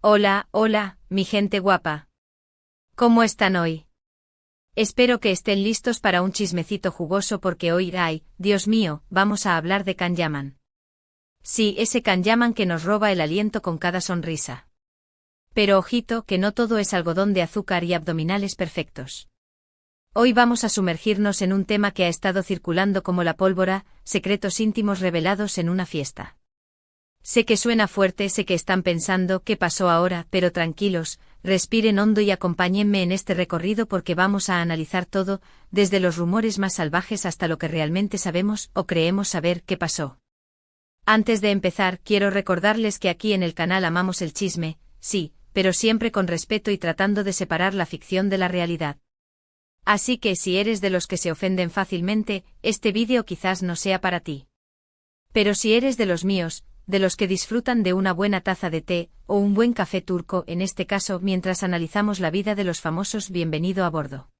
Hola, hola, mi gente guapa. ¿Cómo están hoy? Espero que estén listos para un chismecito jugoso porque hoy, ay, Dios mío, vamos a hablar de Can Yaman. Sí, ese Can Yaman que nos roba el aliento con cada sonrisa. Pero ojito, que no todo es algodón de azúcar y abdominales perfectos. Hoy vamos a sumergirnos en un tema que ha estado circulando como la pólvora, secretos íntimos revelados en una fiesta. Sé que suena fuerte, sé que están pensando qué pasó ahora, pero tranquilos, respiren hondo y acompáñenme en este recorrido porque vamos a analizar todo, desde los rumores más salvajes hasta lo que realmente sabemos o creemos saber qué pasó. Antes de empezar, quiero recordarles que aquí en el canal amamos el chisme, sí, pero siempre con respeto y tratando de separar la ficción de la realidad. Así que si eres de los que se ofenden fácilmente, este vídeo quizás no sea para ti. Pero si eres de los míos, de los que disfrutan de una buena taza de té, o un buen café turco en este caso mientras analizamos la vida de los famosos, bienvenido a bordo.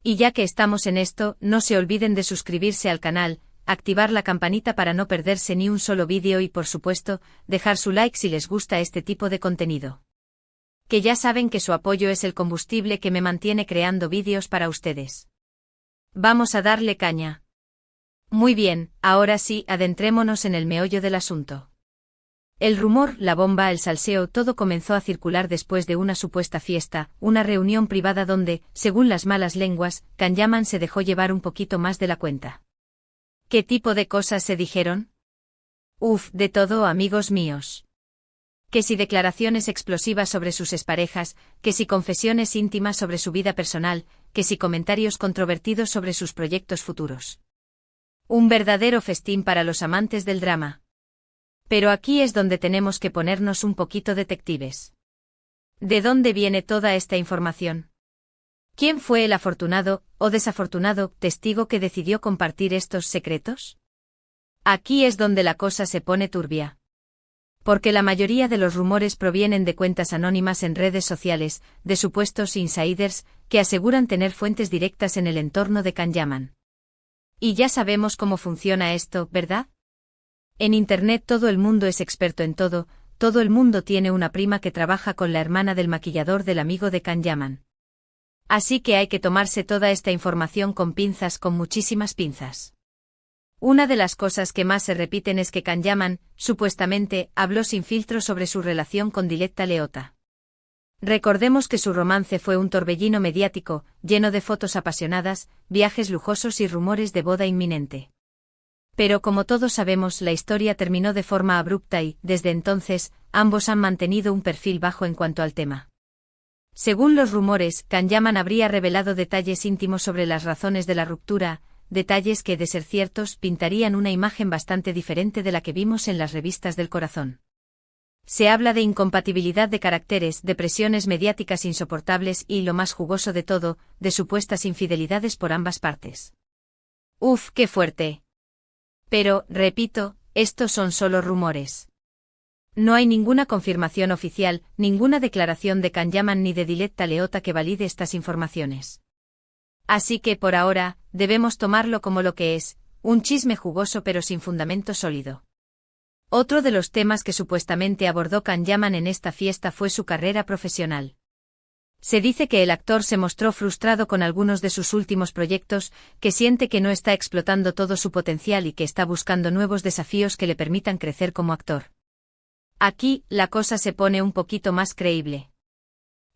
Y ya que estamos en esto, no se olviden de suscribirse al canal, activar la campanita para no perderse ni un solo vídeo y por supuesto, dejar su like si les gusta este tipo de contenido. Que ya saben que su apoyo es el combustible que me mantiene creando vídeos para ustedes. Vamos a darle caña. Muy bien, ahora sí, adentrémonos en el meollo del asunto. El rumor, la bomba, el salseo, todo comenzó a circular después de una supuesta fiesta, una reunión privada donde, según las malas lenguas, Can Yaman se dejó llevar un poquito más de la cuenta. ¿Qué tipo de cosas se dijeron? De todo, amigos míos. Que si declaraciones explosivas sobre sus exparejas, que si confesiones íntimas sobre su vida personal, que si comentarios controvertidos sobre sus proyectos futuros. Un verdadero festín para los amantes del drama. Pero aquí es donde tenemos que ponernos un poquito detectives. ¿De dónde viene toda esta información? ¿Quién fue el afortunado, o desafortunado, testigo que decidió compartir estos secretos? Aquí es donde la cosa se pone turbia. Porque la mayoría de los rumores provienen de cuentas anónimas en redes sociales, de supuestos insiders, que aseguran tener fuentes directas en el entorno de Can Yaman. Y ya sabemos cómo funciona esto, ¿verdad? En Internet todo el mundo es experto en todo el mundo tiene una prima que trabaja con la hermana del maquillador del amigo de Can Yaman. Así que hay que tomarse toda esta información con pinzas, con muchísimas pinzas. Una de las cosas que más se repiten es que Can Yaman, supuestamente, habló sin filtro sobre su relación con Diletta Leotta. Recordemos que su romance fue un torbellino mediático, lleno de fotos apasionadas, viajes lujosos y rumores de boda inminente. Pero como todos sabemos, la historia terminó de forma abrupta y, desde entonces, ambos han mantenido un perfil bajo en cuanto al tema. Según los rumores, Can Yaman habría revelado detalles íntimos sobre las razones de la ruptura, detalles que, de ser ciertos, pintarían una imagen bastante diferente de la que vimos en las revistas del corazón. Se habla de incompatibilidad de caracteres, de presiones mediáticas insoportables y, lo más jugoso de todo, de supuestas infidelidades por ambas partes. ¡Qué fuerte! Pero, repito, estos son solo rumores. No hay ninguna confirmación oficial, ninguna declaración de Can Yaman ni de Diletta Leotta que valide estas informaciones. Así que, por ahora, debemos tomarlo como lo que es, un chisme jugoso pero sin fundamento sólido. Otro de los temas que supuestamente abordó Can Yaman en esta fiesta fue su carrera profesional. Se dice que el actor se mostró frustrado con algunos de sus últimos proyectos, que siente que no está explotando todo su potencial y que está buscando nuevos desafíos que le permitan crecer como actor. Aquí, la cosa se pone un poquito más creíble.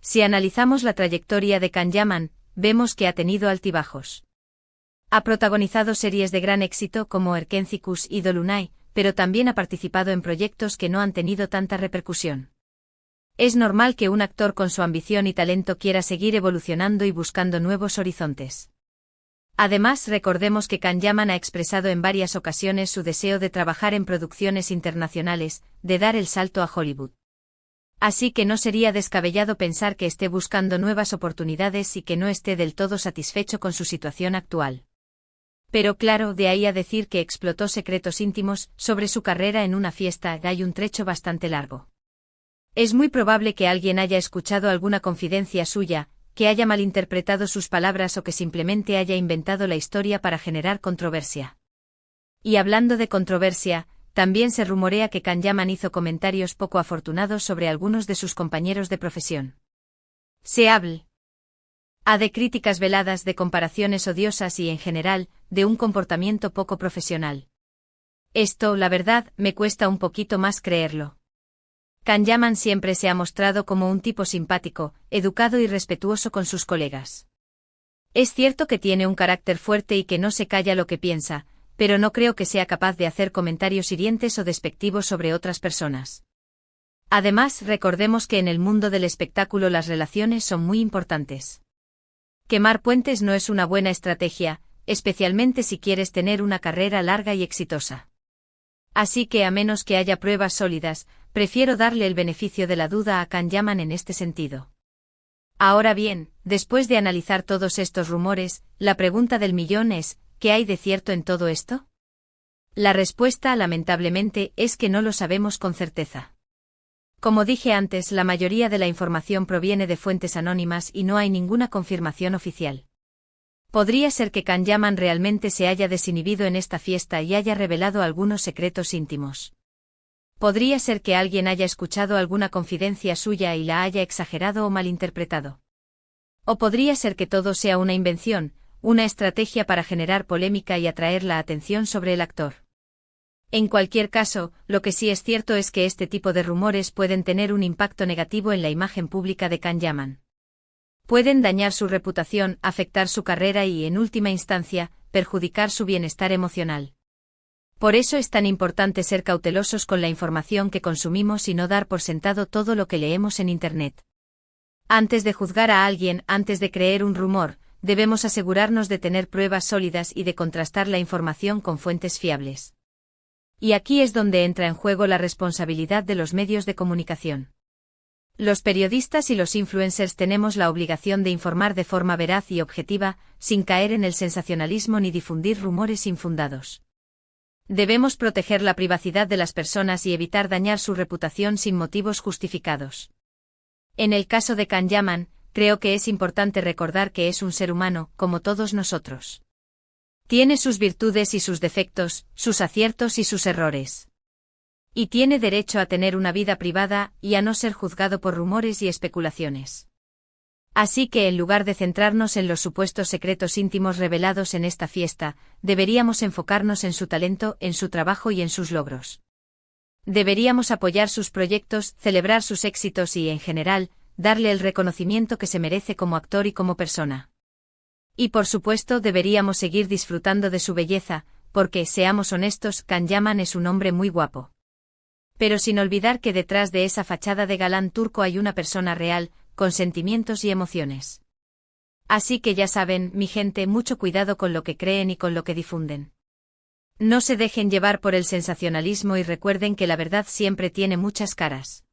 Si analizamos la trayectoria de Can Yaman, vemos que ha tenido altibajos. Ha protagonizado series de gran éxito como Erkencicus y Dolunay, pero también ha participado en proyectos que no han tenido tanta repercusión. Es normal que un actor con su ambición y talento quiera seguir evolucionando y buscando nuevos horizontes. Además, recordemos que Can Yaman ha expresado en varias ocasiones su deseo de trabajar en producciones internacionales, de dar el salto a Hollywood. Así que no sería descabellado pensar que esté buscando nuevas oportunidades y que no esté del todo satisfecho con su situación actual. Pero claro, de ahí a decir que explotó secretos íntimos sobre su carrera en una fiesta, hay un trecho bastante largo. Es muy probable que alguien haya escuchado alguna confidencia suya, que haya malinterpretado sus palabras o que simplemente haya inventado la historia para generar controversia. Y hablando de controversia, también se rumorea que Kanyaman hizo comentarios poco afortunados sobre algunos de sus compañeros de profesión. Se habla de críticas veladas, de comparaciones odiosas y, en general, de un comportamiento poco profesional. Esto, la verdad, me cuesta un poquito más creerlo. Kanyaman siempre se ha mostrado como un tipo simpático, educado y respetuoso con sus colegas. Es cierto que tiene un carácter fuerte y que no se calla lo que piensa, pero no creo que sea capaz de hacer comentarios hirientes o despectivos sobre otras personas. Además, recordemos que en el mundo del espectáculo las relaciones son muy importantes. Quemar puentes no es una buena estrategia, especialmente si quieres tener una carrera larga y exitosa. Así que, a menos que haya pruebas sólidas, prefiero darle el beneficio de la duda a Kanyaman en este sentido. Ahora bien, después de analizar todos estos rumores, la pregunta del millón es, ¿qué hay de cierto en todo esto? La respuesta, lamentablemente, es que no lo sabemos con certeza. Como dije antes, la mayoría de la información proviene de fuentes anónimas y no hay ninguna confirmación oficial. Podría ser que Kanyaman realmente se haya desinhibido en esta fiesta y haya revelado algunos secretos íntimos. Podría ser que alguien haya escuchado alguna confidencia suya y la haya exagerado o malinterpretado. O podría ser que todo sea una invención, una estrategia para generar polémica y atraer la atención sobre el actor. En cualquier caso, lo que sí es cierto es que este tipo de rumores pueden tener un impacto negativo en la imagen pública de Kanyaman. Pueden dañar su reputación, afectar su carrera y, en última instancia, perjudicar su bienestar emocional. Por eso es tan importante ser cautelosos con la información que consumimos y no dar por sentado todo lo que leemos en Internet. Antes de juzgar a alguien, antes de creer un rumor, debemos asegurarnos de tener pruebas sólidas y de contrastar la información con fuentes fiables. Y aquí es donde entra en juego la responsabilidad de los medios de comunicación. Los periodistas y los influencers tenemos la obligación de informar de forma veraz y objetiva, sin caer en el sensacionalismo ni difundir rumores infundados. Debemos proteger la privacidad de las personas y evitar dañar su reputación sin motivos justificados. En el caso de Kanyaman, creo que es importante recordar que es un ser humano, como todos nosotros. Tiene sus virtudes y sus defectos, sus aciertos y sus errores. Y tiene derecho a tener una vida privada y a no ser juzgado por rumores y especulaciones. Así que, en lugar de centrarnos en los supuestos secretos íntimos revelados en esta fiesta, deberíamos enfocarnos en su talento, en su trabajo y en sus logros. Deberíamos apoyar sus proyectos, celebrar sus éxitos y, en general, darle el reconocimiento que se merece como actor y como persona. Y por supuesto deberíamos seguir disfrutando de su belleza, porque, seamos honestos, Kanyaman es un hombre muy guapo. Pero sin olvidar que detrás de esa fachada de galán turco hay una persona real, con sentimientos y emociones. Así que ya saben, mi gente, mucho cuidado con lo que creen y con lo que difunden. No se dejen llevar por el sensacionalismo y recuerden que la verdad siempre tiene muchas caras.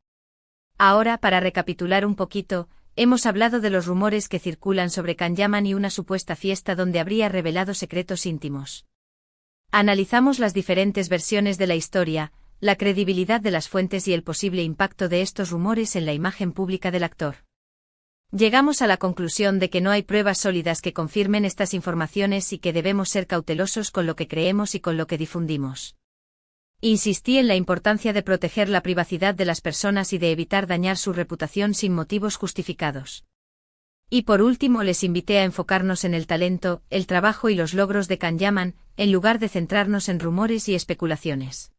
Ahora, para recapitular un poquito, hemos hablado de los rumores que circulan sobre Kanyaman y una supuesta fiesta donde habría revelado secretos íntimos. Analizamos las diferentes versiones de la historia, la credibilidad de las fuentes y el posible impacto de estos rumores en la imagen pública del actor. Llegamos a la conclusión de que no hay pruebas sólidas que confirmen estas informaciones y que debemos ser cautelosos con lo que creemos y con lo que difundimos. Insistí en la importancia de proteger la privacidad de las personas y de evitar dañar su reputación sin motivos justificados. Y por último les invité a enfocarnos en el talento, el trabajo y los logros de Kanyaman, en lugar de centrarnos en rumores y especulaciones.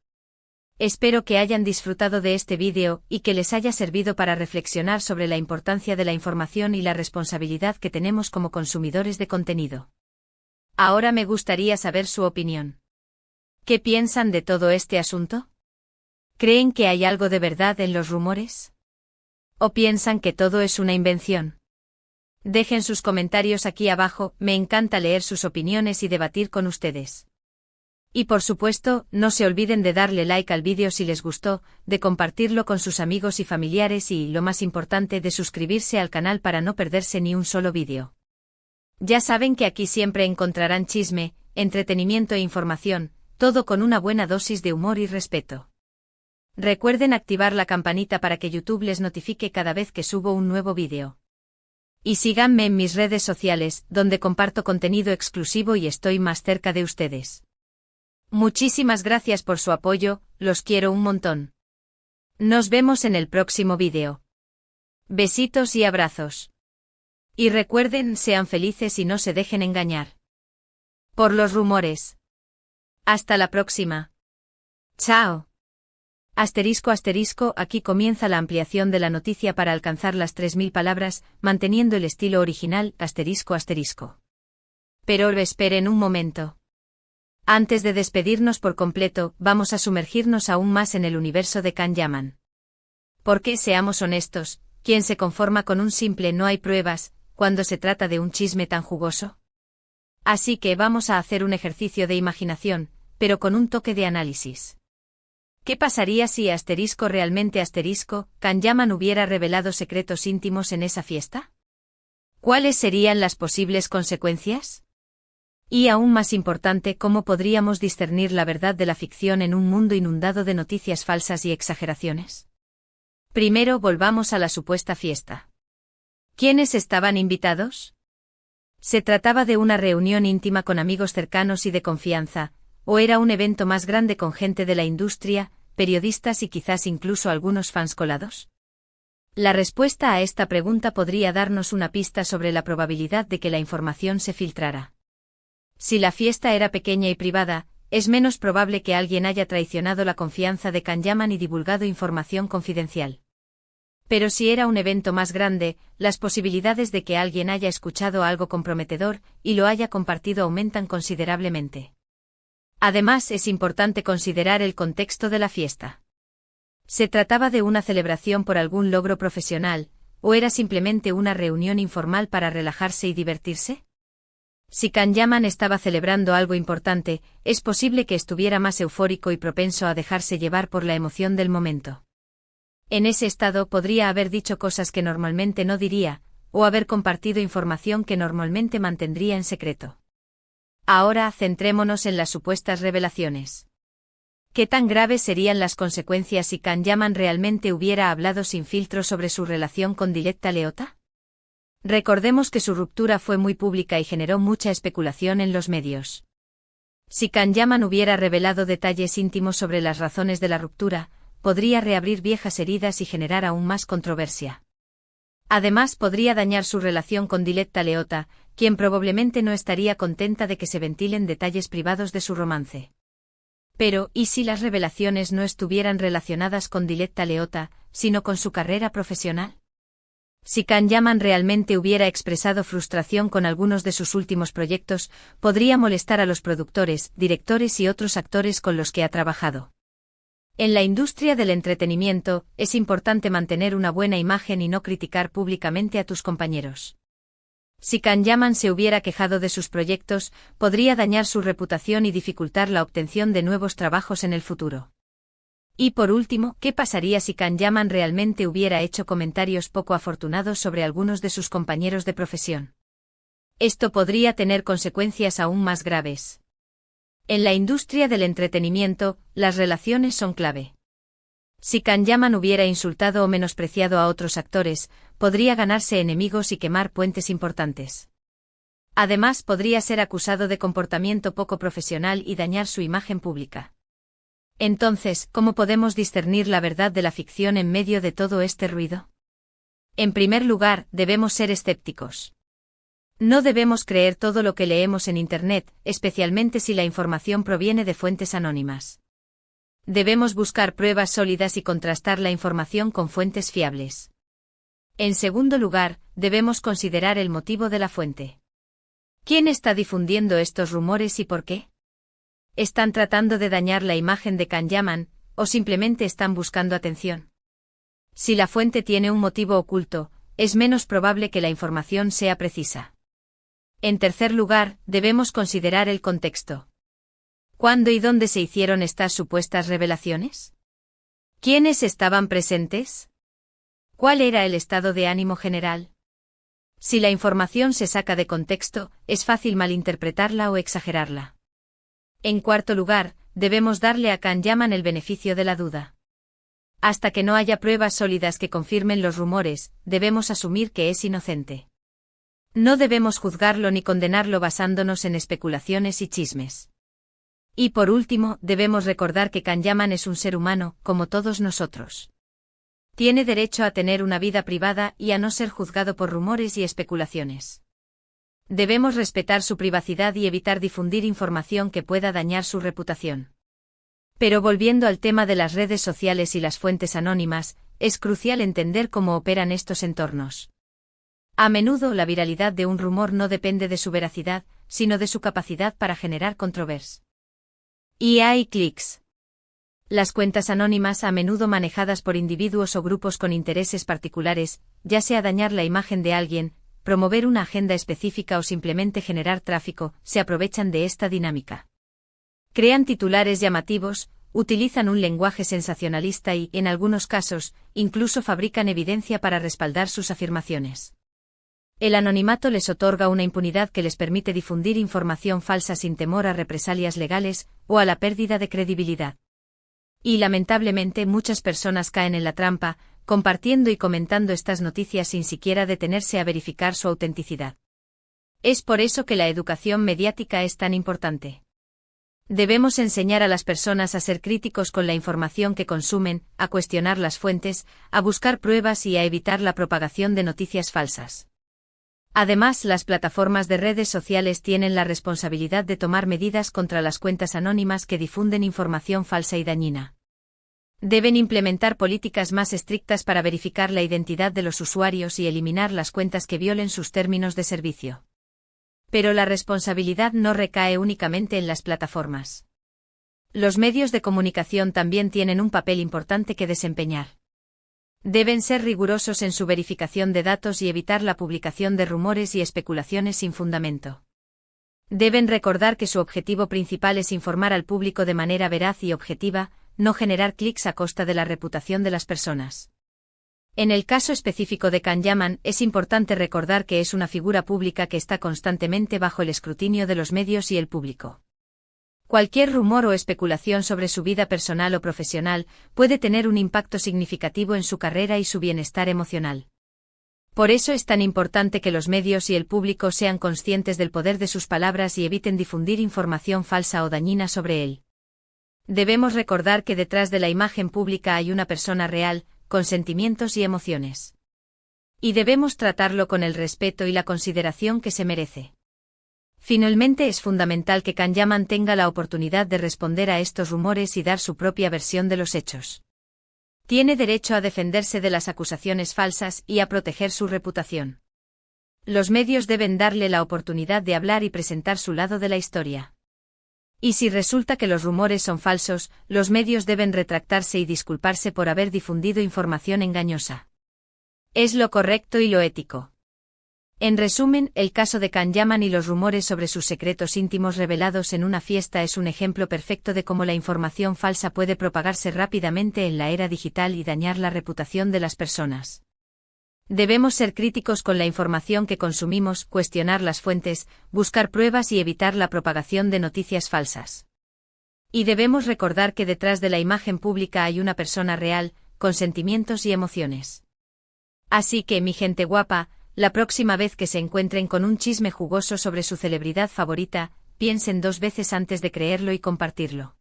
Espero que hayan disfrutado de este vídeo y que les haya servido para reflexionar sobre la importancia de la información y la responsabilidad que tenemos como consumidores de contenido. Ahora me gustaría saber su opinión. ¿Qué piensan de todo este asunto? ¿Creen que hay algo de verdad en los rumores? ¿O piensan que todo es una invención? Dejen sus comentarios aquí abajo, me encanta leer sus opiniones y debatir con ustedes. Y por supuesto, no se olviden de darle like al vídeo si les gustó, de compartirlo con sus amigos y familiares y, lo más importante, de suscribirse al canal para no perderse ni un solo vídeo. Ya saben que aquí siempre encontrarán chisme, entretenimiento e información, todo con una buena dosis de humor y respeto. Recuerden activar la campanita para que YouTube les notifique cada vez que subo un nuevo vídeo. Y síganme en mis redes sociales, donde comparto contenido exclusivo y estoy más cerca de ustedes. Muchísimas gracias por su apoyo, los quiero un montón. Nos vemos en el próximo vídeo. Besitos y abrazos. Y recuerden, sean felices y no se dejen engañar por los rumores. Hasta la próxima. Chao. Asterisco asterisco, aquí comienza la ampliación de la noticia para alcanzar las 3000 palabras, manteniendo el estilo original, asterisco asterisco. Pero esperen un momento. Antes de despedirnos por completo, vamos a sumergirnos aún más en el universo de Kanyaman. Porque, seamos honestos, ¿quién se conforma con un simple no hay pruebas, cuando se trata de un chisme tan jugoso? Así que vamos a hacer un ejercicio de imaginación, pero con un toque de análisis. ¿Qué pasaría si asterisco realmente asterisco, Kanyaman hubiera revelado secretos íntimos en esa fiesta? ¿Cuáles serían las posibles consecuencias? Y aún más importante, ¿cómo podríamos discernir la verdad de la ficción en un mundo inundado de noticias falsas y exageraciones? Primero volvamos a la supuesta fiesta. ¿Quiénes estaban invitados? ¿Se trataba de una reunión íntima con amigos cercanos y de confianza, o era un evento más grande con gente de la industria, periodistas y quizás incluso algunos fans colados? La respuesta a esta pregunta podría darnos una pista sobre la probabilidad de que la información se filtrara. Si la fiesta era pequeña y privada, es menos probable que alguien haya traicionado la confianza de Kanyaman y divulgado información confidencial. Pero si era un evento más grande, las posibilidades de que alguien haya escuchado algo comprometedor y lo haya compartido aumentan considerablemente. Además, es importante considerar el contexto de la fiesta. ¿Se trataba de una celebración por algún logro profesional, o era simplemente una reunión informal para relajarse y divertirse? Si Kanyaman estaba celebrando algo importante, es posible que estuviera más eufórico y propenso a dejarse llevar por la emoción del momento. En ese estado podría haber dicho cosas que normalmente no diría, o haber compartido información que normalmente mantendría en secreto. Ahora centrémonos en las supuestas revelaciones. ¿Qué tan graves serían las consecuencias si Kanyaman realmente hubiera hablado sin filtro sobre su relación con Diletta Leotta? Recordemos que su ruptura fue muy pública y generó mucha especulación en los medios. Si Kanyaman hubiera revelado detalles íntimos sobre las razones de la ruptura, podría reabrir viejas heridas y generar aún más controversia. Además, podría dañar su relación con Diletta Leotta, quien probablemente no estaría contenta de que se ventilen detalles privados de su romance. Pero, ¿y si las revelaciones no estuvieran relacionadas con Diletta Leotta, sino con su carrera profesional? Si Kanyaman realmente hubiera expresado frustración con algunos de sus últimos proyectos, podría molestar a los productores, directores y otros actores con los que ha trabajado. En la industria del entretenimiento, es importante mantener una buena imagen y no criticar públicamente a tus compañeros. Si Kanyaman se hubiera quejado de sus proyectos, podría dañar su reputación y dificultar la obtención de nuevos trabajos en el futuro. Y por último, ¿qué pasaría si Kanyaman realmente hubiera hecho comentarios poco afortunados sobre algunos de sus compañeros de profesión? Esto podría tener consecuencias aún más graves. En la industria del entretenimiento, las relaciones son clave. Si Kanyaman hubiera insultado o menospreciado a otros actores, podría ganarse enemigos y quemar puentes importantes. Además, podría ser acusado de comportamiento poco profesional y dañar su imagen pública. Entonces, ¿cómo podemos discernir la verdad de la ficción en medio de todo este ruido? En primer lugar, debemos ser escépticos. No debemos creer todo lo que leemos en Internet, especialmente si la información proviene de fuentes anónimas. Debemos buscar pruebas sólidas y contrastar la información con fuentes fiables. En segundo lugar, debemos considerar el motivo de la fuente. ¿Quién está difundiendo estos rumores y por qué? ¿Están tratando de dañar la imagen de Kanyaman, o simplemente están buscando atención? Si la fuente tiene un motivo oculto, es menos probable que la información sea precisa. En tercer lugar, debemos considerar el contexto. ¿Cuándo y dónde se hicieron estas supuestas revelaciones? ¿Quiénes estaban presentes? ¿Cuál era el estado de ánimo general? Si la información se saca de contexto, es fácil malinterpretarla o exagerarla. En cuarto lugar, debemos darle a Kanyaman el beneficio de la duda. Hasta que no haya pruebas sólidas que confirmen los rumores, debemos asumir que es inocente. No debemos juzgarlo ni condenarlo basándonos en especulaciones y chismes. Y por último, debemos recordar que Kanyaman es un ser humano, como todos nosotros. Tiene derecho a tener una vida privada y a no ser juzgado por rumores y especulaciones. Debemos respetar su privacidad y evitar difundir información que pueda dañar su reputación. Pero volviendo al tema de las redes sociales y las fuentes anónimas, es crucial entender cómo operan estos entornos. A menudo la viralidad de un rumor no depende de su veracidad, sino de su capacidad para generar controversia. Y hay clics. Las cuentas anónimas, a menudo manejadas por individuos o grupos con intereses particulares, ya sea dañar la imagen de alguien, promover una agenda específica o simplemente generar tráfico, se aprovechan de esta dinámica. Crean titulares llamativos, utilizan un lenguaje sensacionalista y, en algunos casos, incluso fabrican evidencia para respaldar sus afirmaciones. El anonimato les otorga una impunidad que les permite difundir información falsa sin temor a represalias legales o a la pérdida de credibilidad. Y lamentablemente muchas personas caen en la trampa, compartiendo y comentando estas noticias sin siquiera detenerse a verificar su autenticidad. Es por eso que la educación mediática es tan importante. Debemos enseñar a las personas a ser críticos con la información que consumen, a cuestionar las fuentes, a buscar pruebas y a evitar la propagación de noticias falsas. Además, las plataformas de redes sociales tienen la responsabilidad de tomar medidas contra las cuentas anónimas que difunden información falsa y dañina. Deben implementar políticas más estrictas para verificar la identidad de los usuarios y eliminar las cuentas que violen sus términos de servicio. Pero la responsabilidad no recae únicamente en las plataformas. Los medios de comunicación también tienen un papel importante que desempeñar. Deben ser rigurosos en su verificación de datos y evitar la publicación de rumores y especulaciones sin fundamento. Deben recordar que su objetivo principal es informar al público de manera veraz y objetiva, no generar clics a costa de la reputación de las personas. En el caso específico de Kanyaman, es importante recordar que es una figura pública que está constantemente bajo el escrutinio de los medios y el público. Cualquier rumor o especulación sobre su vida personal o profesional puede tener un impacto significativo en su carrera y su bienestar emocional. Por eso es tan importante que los medios y el público sean conscientes del poder de sus palabras y eviten difundir información falsa o dañina sobre él. Debemos recordar que detrás de la imagen pública hay una persona real, con sentimientos y emociones. Y debemos tratarlo con el respeto y la consideración que se merece. Finalmente es fundamental que Kanyaman tenga la oportunidad de responder a estos rumores y dar su propia versión de los hechos. Tiene derecho a defenderse de las acusaciones falsas y a proteger su reputación. Los medios deben darle la oportunidad de hablar y presentar su lado de la historia. Y si resulta que los rumores son falsos, los medios deben retractarse y disculparse por haber difundido información engañosa. Es lo correcto y lo ético. En resumen, el caso de Kanyaman y los rumores sobre sus secretos íntimos revelados en una fiesta es un ejemplo perfecto de cómo la información falsa puede propagarse rápidamente en la era digital y dañar la reputación de las personas. Debemos ser críticos con la información que consumimos, cuestionar las fuentes, buscar pruebas y evitar la propagación de noticias falsas. Y debemos recordar que detrás de la imagen pública hay una persona real, con sentimientos y emociones. Así que, mi gente guapa, la próxima vez que se encuentren con un chisme jugoso sobre su celebridad favorita, piensen 2 veces antes de creerlo y compartirlo.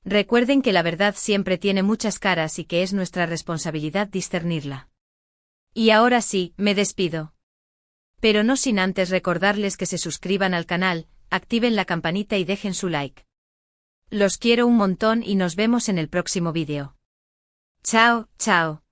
Recuerden que la verdad siempre tiene muchas caras y que es nuestra responsabilidad discernirla. Y ahora sí, me despido. Pero no sin antes recordarles que se suscriban al canal, activen la campanita y dejen su like. Los quiero un montón y nos vemos en el próximo vídeo. Chao, chao.